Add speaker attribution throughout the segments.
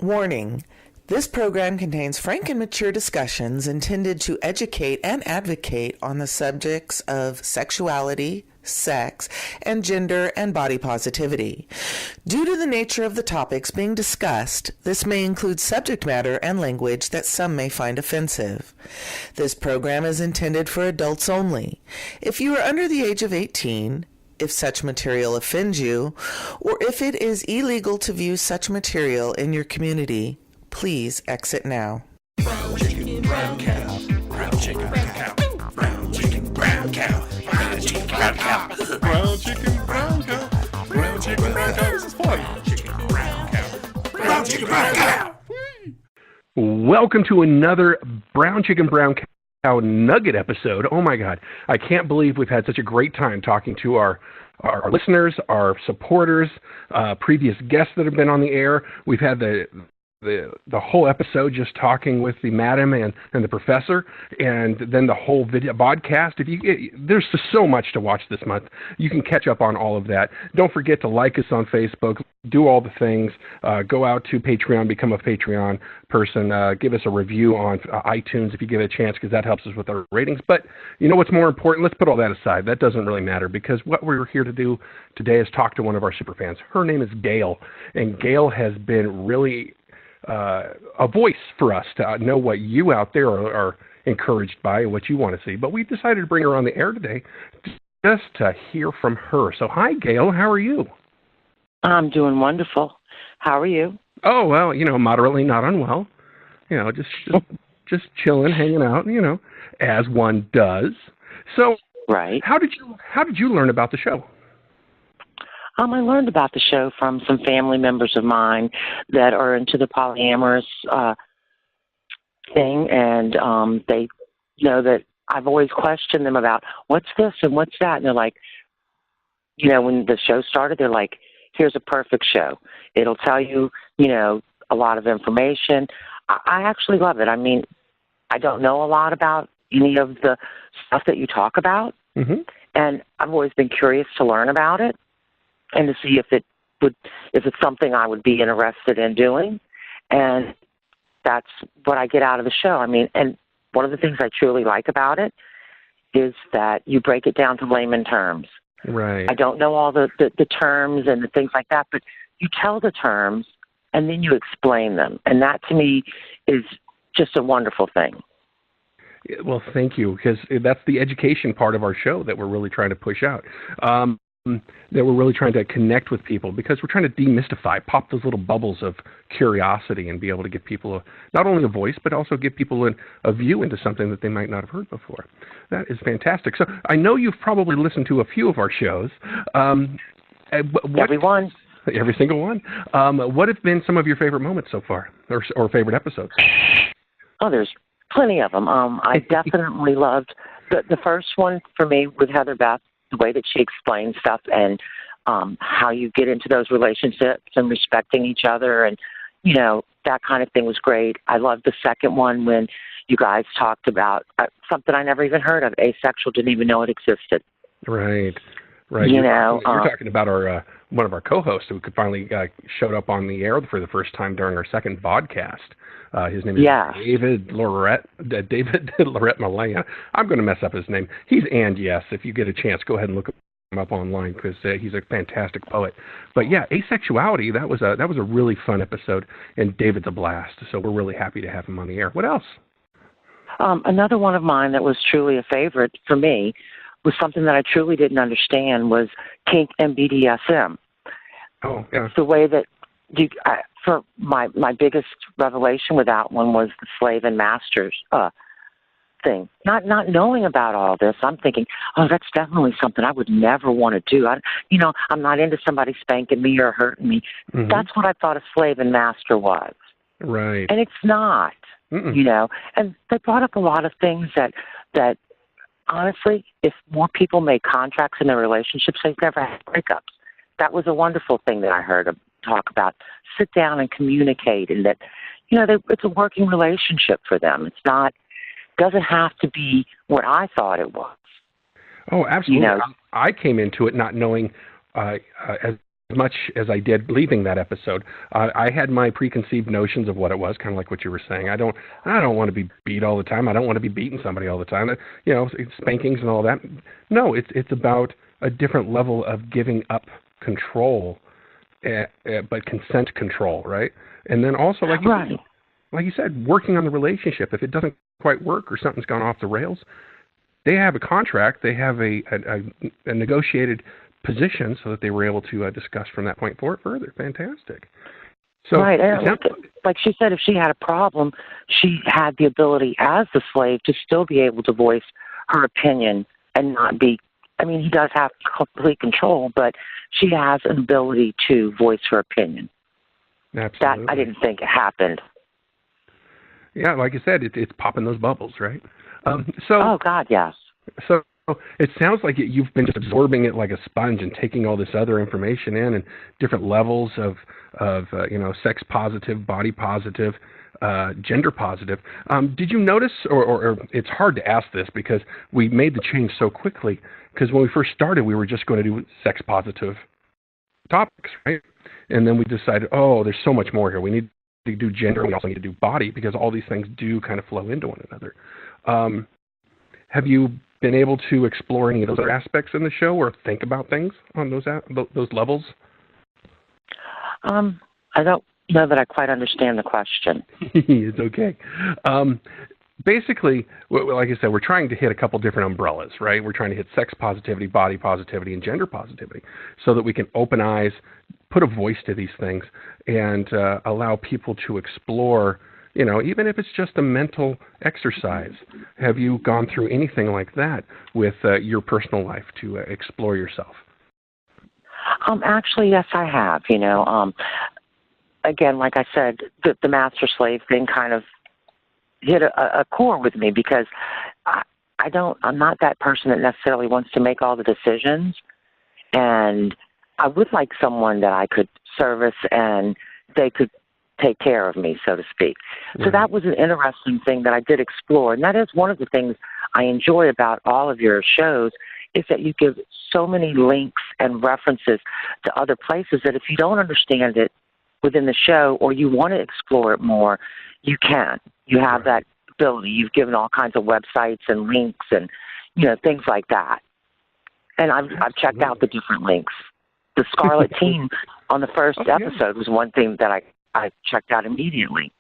Speaker 1: Warning. This program contains frank and mature discussions intended to educate and advocate on the subjects of sexuality, sex, and gender and body positivity. Due to the nature of the topics being discussed, this may include subject matter and language that some may find offensive. This program is intended for adults only. If you are under the age of 18, if such material offends you, or if it is illegal to view such material in your community, please exit now.
Speaker 2: Brown chicken, brown cow. Brown chicken, brown cow. Brown chicken, brown cow. Brown chicken, brown cow. Brown chicken, brown cow. Brown chicken, brown cow. This is fun. Brown chicken, brown cow. Brown chicken, brown cow.
Speaker 3: Welcome to another Brown Chicken, Brown Cow Nugget episode. Oh my God. I can't believe we've had such a great time talking to our listeners, our supporters, previous guests that have been on the air. We've had the whole episode just talking with the madam and the professor, and then the whole video podcast. There's just so much to watch this month. You can catch up on all of that. Don't forget to like us on Facebook, do all the things, go out to Patreon, become a Patreon person, give us a review on iTunes if you get a chance, because that helps us with our ratings. But you know what's more important? Let's put all that aside. That doesn't really matter, because what we're here to do today is talk to one of our superfans. Her name is Gail, and Gail has been really a voice for us to know what you out there are encouraged by and what you want to see. But we decided to bring her on the air today just to hear from her. So hi, Gail. How are you?
Speaker 4: I'm doing wonderful. How are you?
Speaker 3: Oh, well, moderately not unwell. Just chilling, hanging out, as one does. So
Speaker 4: right.
Speaker 3: How did you learn about the show?
Speaker 4: I learned about the show from some family members of mine that are into the polyamorous thing, and they know that I've always questioned them about what's this and what's that, and they're like, when the show started, they're like, here's a perfect show. It'll tell you, a lot of information. I actually love it. I mean, I don't know a lot about any of the stuff that you talk about, and I've always been curious to learn about it and to see if it's something I would be interested in doing. And that's what I get out of the show. I mean, and one of the things I truly like about it is that you break it down to layman terms.
Speaker 3: Right.
Speaker 4: I don't know all the terms and the things like that, but you tell the terms and then you explain them. And that to me is just a wonderful thing.
Speaker 3: Well, thank you, because that's the education part of our show that we're really trying to push out. That we're really trying to connect with people, because we're trying to demystify, pop those little bubbles of curiosity and be able to give people not only a voice, but also give people a view into something that they might not have heard before. That is fantastic. So I know you've probably listened to a few of our shows.
Speaker 4: Everyone.
Speaker 3: Every single one. What have been some of your favorite moments so far, or favorite episodes?
Speaker 4: Oh, there's plenty of them. I definitely loved the first one for me with Heather Beth. The way that she explains stuff and how you get into those relationships and respecting each other and, that kind of thing was great. I loved the second one when you guys talked about something I never even heard of. Asexual, didn't even know it existed.
Speaker 3: Right. You're talking about our one of our co-hosts who could finally showed up on the air for the first time during our second podcast. His name is David Lorette Malaya. I'm going to mess up his name. He's And Yes. If you get a chance, go ahead and look him up online, because he's a fantastic poet. But yeah, asexuality, that was a really fun episode, and David's a blast. So we're really happy to have him on the air. What else?
Speaker 4: Another one of mine that was truly a favorite for me was something that I truly didn't understand, was kink and BDSM.
Speaker 3: Oh, yeah.
Speaker 4: The way that for my biggest revelation with that one was the slave and masters thing. Not knowing about all this, I'm thinking, oh, that's definitely something I would never want to do. I'm not into somebody spanking me or hurting me. Mm-hmm. That's what I thought a slave and master was.
Speaker 3: Right.
Speaker 4: And it's not. And they brought up a lot of things that honestly, if more people made contracts in their relationships, they'd never have breakups. That was a wonderful thing that I heard them talk about. Sit down and communicate, and that, it's a working relationship for them. It's not, doesn't have to be what I thought it was.
Speaker 3: Oh, absolutely. I came into it not knowing, as much as I did leaving that episode, I had my preconceived notions of what it was, kind of like what you were saying. I don't want to be beat all the time. I don't want to be beating somebody all the time. You know, spankings and all that. No, it's about a different level of giving up control, but consent control, right? And then also, like you said, working on the relationship. If it doesn't quite work or something's gone off the rails, they have a contract. They have a negotiated position so that they were able to discuss from that point forward further. Fantastic. So,
Speaker 4: right. And like she said, if she had a problem, she had the ability as the slave to still be able to voice her opinion and not be, I mean, he does have complete control, but she has an ability to voice her opinion.
Speaker 3: Absolutely.
Speaker 4: That I didn't think it happened.
Speaker 3: Yeah, like I said, it's popping those bubbles, right?
Speaker 4: Oh, God, yes.
Speaker 3: So it sounds like you've been just absorbing it like a sponge and taking all this other information in and different levels of sex positive, body positive, gender positive. Did you notice, or it's hard to ask this because we made the change so quickly, because when we first started, we were just going to do sex positive topics, right? And then we decided, oh, there's so much more here. We need to do gender, we also need to do body, because all these things do kind of flow into one another. Have you been able to explore any of those other aspects in the show, or think about things on those levels?
Speaker 4: I don't know that I quite understand the question.
Speaker 3: It's okay. Basically, like I said, we're trying to hit a couple different umbrellas, right? We're trying to hit sex positivity, body positivity, and gender positivity, so that we can open eyes, put a voice to these things, and allow people to explore, you know, even if it's just a mental exercise. Have you gone through anything like that with your personal life to explore yourself?
Speaker 4: Actually, yes, I have. You know, again, like I said, the master slave thing kind of hit a core with me, because I'm not that person that necessarily wants to make all the decisions, and I would like someone that I could service and they could take care of me, so to speak. Mm-hmm. So that was an interesting thing that I did explore, and that is one of the things I enjoy about all of your shows, is that you give so many links and references to other places that if you don't understand it within the show or you want to explore it more, you can. You have that ability. You've given all kinds of websites and links and, you know, things like that. And I've checked out the different links. The Scarlet Team on the first episode was one thing that I checked out immediately.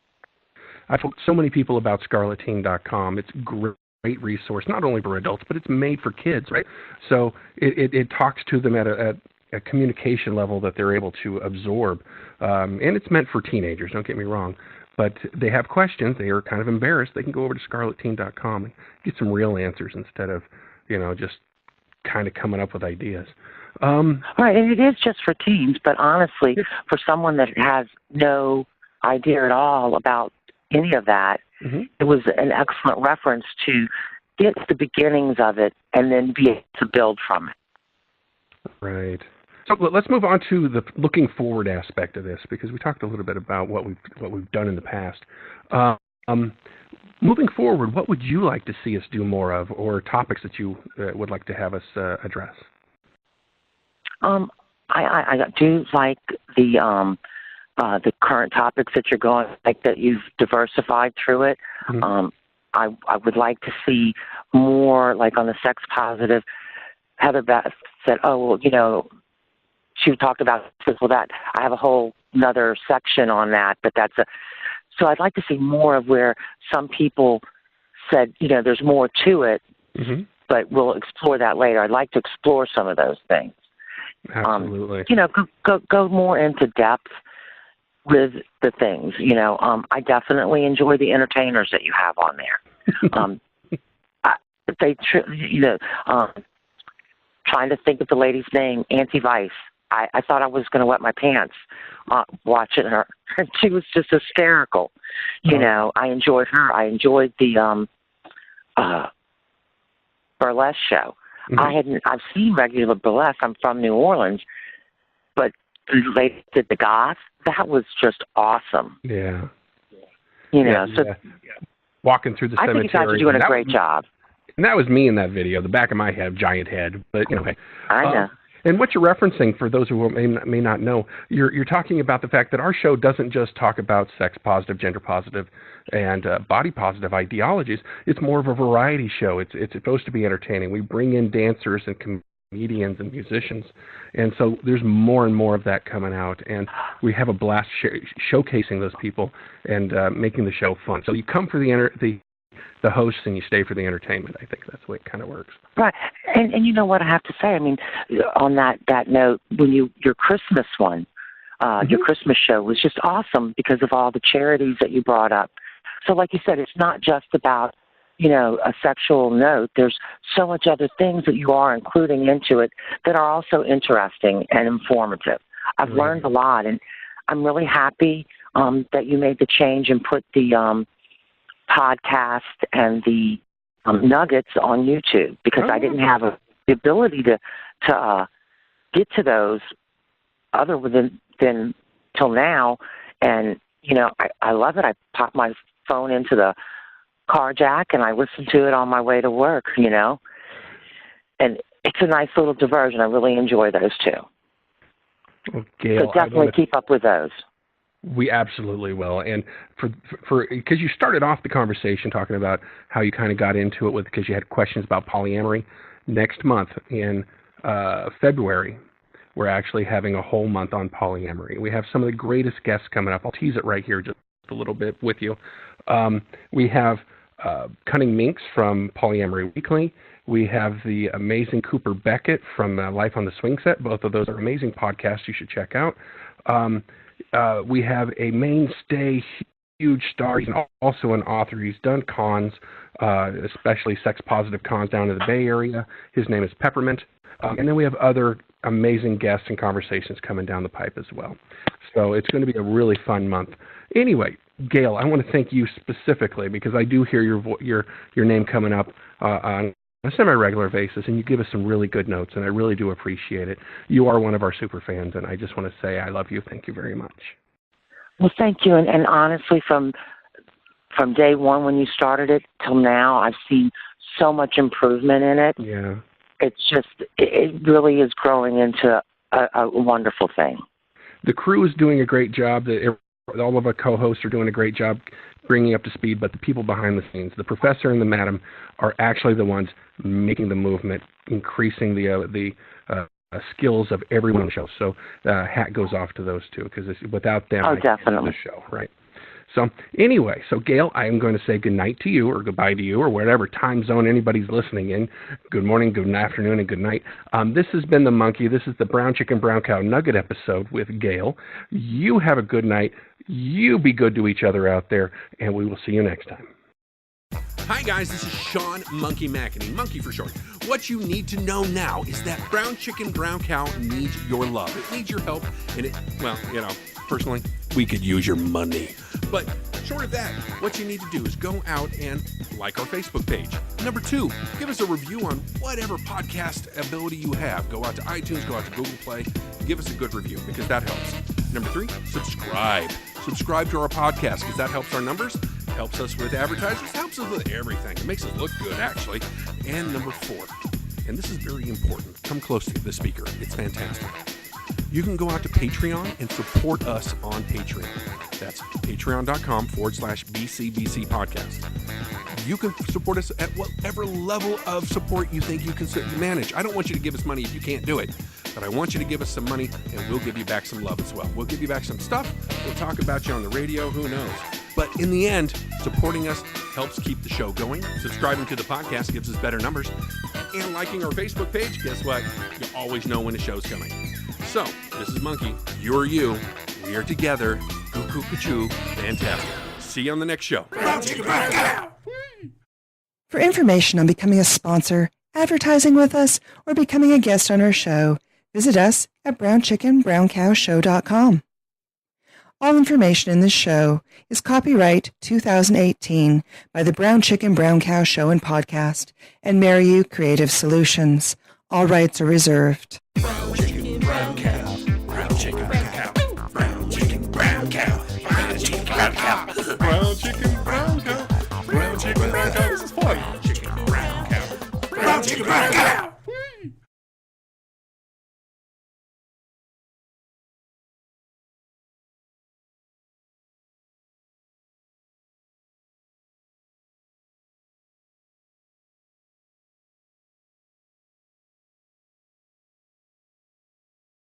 Speaker 3: I've told so many people about scarletteen.com. It's a great resource, not only for adults, but it's made for kids, right? So it talks to them at a communication level that they're able to absorb. And it's meant for teenagers, don't get me wrong. But they have questions. They are kind of embarrassed. They can go over to scarletteen.com and get some real answers instead of, you know, just kind of coming up with ideas.
Speaker 4: Right, and it is just for teens, but honestly, for someone that has no idea at all about any of that, it was an excellent reference to get the beginnings of it and then be able to build from it.
Speaker 3: Right. So let's move on to the looking forward aspect of this, because we talked a little bit about what we've done in the past. Moving forward, what would you like to see us do more of, or topics that you would like to have us address?
Speaker 4: I do like the current topics that you're going, like that you've diversified through it. I would like to see more, like on the sex positive. Heather Beth said, "Oh, well, you know," she talked about that. I have a whole another section on that, but so I'd like to see more of where some people said, you know, there's more to it, but we'll explore that later. I'd like to explore some of those things.
Speaker 3: Absolutely.
Speaker 4: You know, go more into depth with the things. You know, I definitely enjoy the entertainers that you have on there. Trying to think of the lady's name, Auntie Vice. I thought I was going to wet my pants watching her. She was just hysterical. You know, I enjoyed her. I enjoyed the burlesque show. I've seen regular burlesque. I'm from New Orleans, but the lady did the goth. That was just awesome.
Speaker 3: Yeah.
Speaker 4: You know,
Speaker 3: walking through the cemetery.
Speaker 4: I think you guys are doing a great job.
Speaker 3: And that was me in that video. The back of my head, giant head. But, you know, hey.
Speaker 4: I know.
Speaker 3: And what you're referencing, for those who may not know, you're talking about the fact that our show doesn't just talk about sex positive, gender positive, and body positive ideologies. It's more of a variety show. It's supposed to be entertaining. We bring in dancers and comedians and musicians, and so there's more and more of that coming out, and we have a blast showcasing those people and making the show fun. So you come for the hosts and you stay for the entertainment. I think that's the way it kind of works.
Speaker 4: Right. And you know what I have to say? I mean, on that note, when your Christmas one, your Christmas show was just awesome because of all the charities that you brought up. So like you said, it's not just about, a sexual note. There's so much other things that you are including into it that are also interesting and informative. I've learned a lot, and I'm really happy that you made the change and put the podcast and the nuggets on YouTube, because I didn't have the ability to get to those other than till now. And, I love it. I pop my phone into the car jack and I listen to it on my way to work, and it's a nice little diversion. I really enjoy those too.
Speaker 3: Well, Gail,
Speaker 4: so definitely keep up with those.
Speaker 3: We absolutely will. And for because you started off the conversation talking about how you kind of got into it because you had questions about polyamory. Next month in February, we're actually having a whole month on polyamory. We have some of the greatest guests coming up. I'll tease it right here just a little bit with you. We have Cunning Minx from Polyamory Weekly. We have the amazing Cooper Beckett from Life on the Swing Set. Both of those are amazing podcasts you should check out. We have a mainstay, huge star. He's also an author. He's done cons, especially sex-positive cons down in the Bay Area. His name is Peppermint. And then we have other amazing guests and conversations coming down the pipe as well. So it's going to be a really fun month. Anyway, Gail, I want to thank you specifically because I do hear your name coming up on a semi-regular basis, and you give us some really good notes, and I really do appreciate it. You are one of our super fans, and I just want to say I love you. Thank you very much.
Speaker 4: Well, thank you. And honestly, from day one when you started it till now, I've seen so much improvement in it.
Speaker 3: Yeah.
Speaker 4: It really is growing into a wonderful thing.
Speaker 3: The crew is doing a great job. All of our co-hosts are doing a great job bringing up to speed, but the people behind the scenes, the professor and the madam, are actually the ones making the movement, increasing the skills of everyone on the show. So hat goes off to those two, because without them,
Speaker 4: definitely
Speaker 3: the show, right? So anyway, Gail, I am going to say good night to you, or goodbye to you, or whatever time zone anybody's listening in. Good morning, good afternoon, and good night. This has been The Monkey. This is the Brown Chicken, Brown Cow Nugget episode with Gail. You have a good night. You be good to each other out there, and we will see you next time.
Speaker 2: Hi guys, this is Sean Monkey McEnany, Monkey for short. What you need to know now is that Brown Chicken, Brown Cow needs your love. It needs your help, and personally, we could use your money. But short of that, what you need to do is go out and like our Facebook page. Number 2, give us a review on whatever podcast ability you have. Go out to iTunes, go out to Google Play, give us a good review because that helps. Number 3, subscribe. Subscribe to our podcast because that helps our numbers, helps us with advertisers, helps us with everything. It makes us look good, actually. And number 4, and this is very important, come close to the speaker. It's fantastic. You can go out to Patreon and support us on Patreon. That's patreon.com/BCBC podcast. You can support us at whatever level of support you think you can manage. I don't want you to give us money if you can't do it, but I want you to give us some money, and we'll give you back some love as well. We'll give you back some stuff. We'll talk about you on the radio. Who knows? But in the end, supporting us helps keep the show going. Subscribing to the podcast gives us better numbers. And liking our Facebook page, guess what? You always know when a show's coming. So, this is Monkey. You're you. We are together. Cuckoo-cuckoo. Fantastic. See you on the next show.
Speaker 5: Brown chicken, brown cow.
Speaker 6: For information on becoming a sponsor, advertising with us, or becoming a guest on our show, visit us at brownchickenbrowncowshow.com. All information in this show is copyright 2018 by the Brown Chicken Brown Cow Show and Podcast and Mariu Creative Solutions. All rights are reserved.
Speaker 5: Brown chicken, brown cow. Brown chicken, brown cow. Brown chicken, brown cow. Brown chicken, brown cow.
Speaker 2: Brown chicken, brown cow. Brown chicken, brown cow. This is fun.
Speaker 5: Brown chicken, brown cow. Brown chicken, brown cow.